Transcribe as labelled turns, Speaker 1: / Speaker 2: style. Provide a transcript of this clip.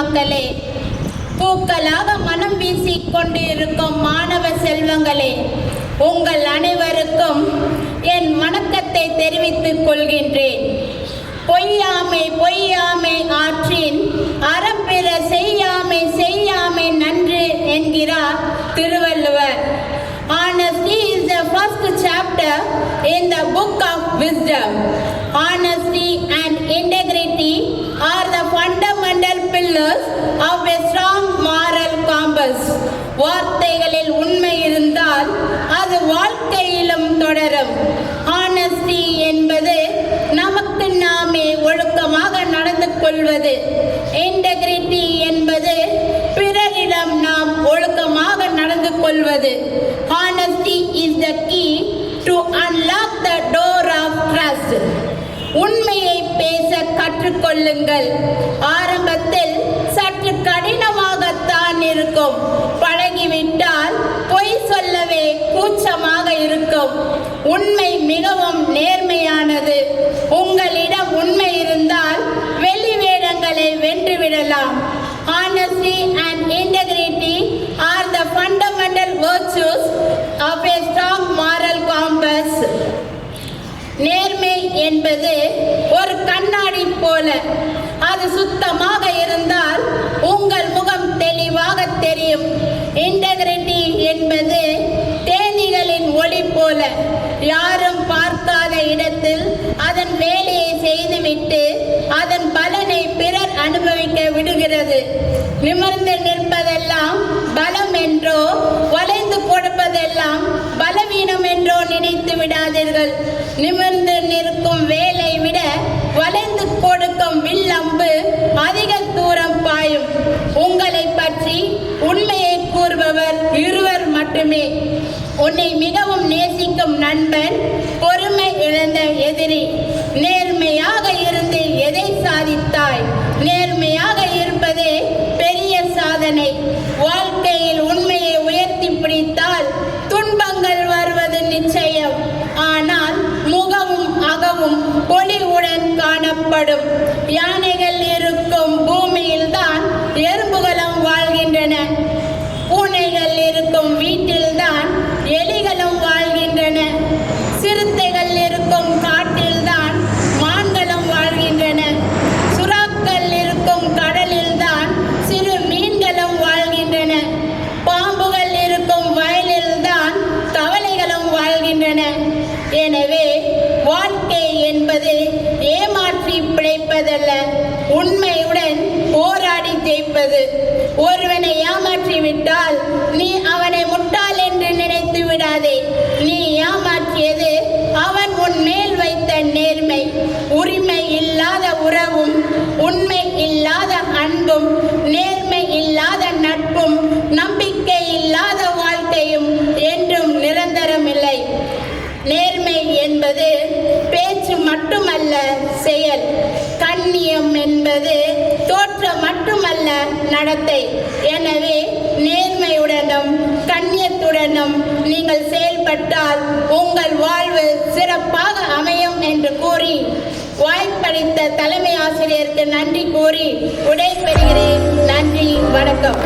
Speaker 1: ஆத்மாக்களே, பூக்களாக மனம் வீசிக் கொண்டிருக்கும் மாணவ செல்வங்களே, உங்கள் அனைவருக்கும் என் வணக்கத்தை தெரிவித்துக் கொள்கின்றேன். பொய்யாமை பொய்யாமை ஆற்றின் அறம்பிற செய்யாமை செய்யாமை நன்று என்கிறார் Thiruvalluvar. Honesty is the first chapter in the book of wisdom. Honesty and integrity are the fundamental pillars of a strong moral compass. வார்த்தைகளில் உண்மை இருந்தால் அது வாழ்க்கையிலும் தொடரும். Honesty என்பது நமக்கு நாமே ஒழுக்கமாக நடந்து கொள்வது. Integrity என்பது பிறரிடம் நாம் ஒழுக்கமாக நடந்து கொள்வது. Honesty is the key to unlock the door of trust. உண்மையை பேச கற்றுக்கொள்ளுங்கள். ஆரம்பத்தில் சற்று கடினமாகத்தான் இருக்கும். பழகிவிட்டால் பொய் சொல்லவே கூச்சமாக இருக்கும். உண்மை மிகவும் நேர்மையானது. உங்களிடம் உண்மை இருந்தால் வெளி வேடங்களை வென்றுவிடலாம். Honesty and integrity are the fundamental virtues of a strong moral compass. நேர்மை என்பது ஒரு கண்ணாடி போல. அது சுத்தமாக இருந்தால் உங்கள் முகம் தெளிவாக தெரியும். இன்டெகிரிட்டி என்பது தேனீகளின் ஒளி போல. யாரும் பார்க்காத இடத்தில் அதன் வேலையை செய்துவிட்டு அதன் பலனை பிறர் அனுபவிக்க விடுகிறது. நிமிர்ந்து நிற்பதெல்லாம் பலம் என்றோ வளைந்து கொடுப்பதெல்லாம் பலவீனம் என்றோ நினைத்து விடாதீர்கள். நிமிர்ந்து நிற்கும் வேலை விட வளைந்து கொடுக்கும் வில்லம்பு அதிக தூரம் பாயும். உங்களை பற்றி உண்மையை கூறுபவர் இருவர் மட்டுமே. உன்னை மிகவும் நேசிக்கும் நண்பன், பொறுமை இழந்த எதிரி. நேர்மையாக இருந்து எதை சாதித்தாய்? நேர்மையாக இருப்பதே பெரிய சாதனை. வாழ்க்கையில் உண்மையை உயர்த்தி பிடித்தால் துன்பங்கள் வருவது நிச்சயம். ஆனால் முகமும் அகமும் பொலிவுடன் காணப்படும். யானைகள் இருக்கும் பூமியில்தான் எறும்புகளும் வாழ்கின்றன. பூனைகள் இருக்கும் வீட்டில்தான் எலிகளும் வாழ்கின்றன. சிறுத்தைகள் இருக்கும் காட்டில்தான் மான்களும் வாழ்கின்றன. சுறாக்கள் இருக்கும் கடலில்தான் சிறு மீன்களும் வாழ்கின்றன. பாம்புகள் இருக்கும் வயலில்தான் தவளைகளும் வாழ்கின்றன. எனவே வாழ்க்கை என்பது ஏமாற்றி பிழைப்பதல்ல, உண்மையுடன் போராடி ஜெயிப்பது. ஒருவனை ஏமாற்றி விட்டால் நீ அவனை முட்டாள் என்று நினைத்து விடாதே. நீ ஏமாற்றியது அவன் உன் மேல் வைத்த நேர்மை. உரிமை இல்லாத உறவும், உண்மை இல்லாத அன்பும், நேர்மை இல்லாத நட்பும், நம்பிக்கை இல்லாத வாழ்க்கையும் என்றும் நிரந்தரமில்லை. நேர்மை என்பது பேச்சு மட்டுமல்ல, செயல். கண்ணியம் என்பது தோற்றம் மட்டுமல்ல, நடத்தை. எனவே நேர்மையுடனும் கண்ணியத்துடனும் நீங்கள் செயல்பட்டால் உங்கள் வாழ்வு சிறப்பாக அமையும் என்று கூறி வாய்ப்பளித்த தலைமை ஆசிரியருக்கு நன்றி கூறி விடைபெறுகிறேன். நன்றி, வணக்கம்.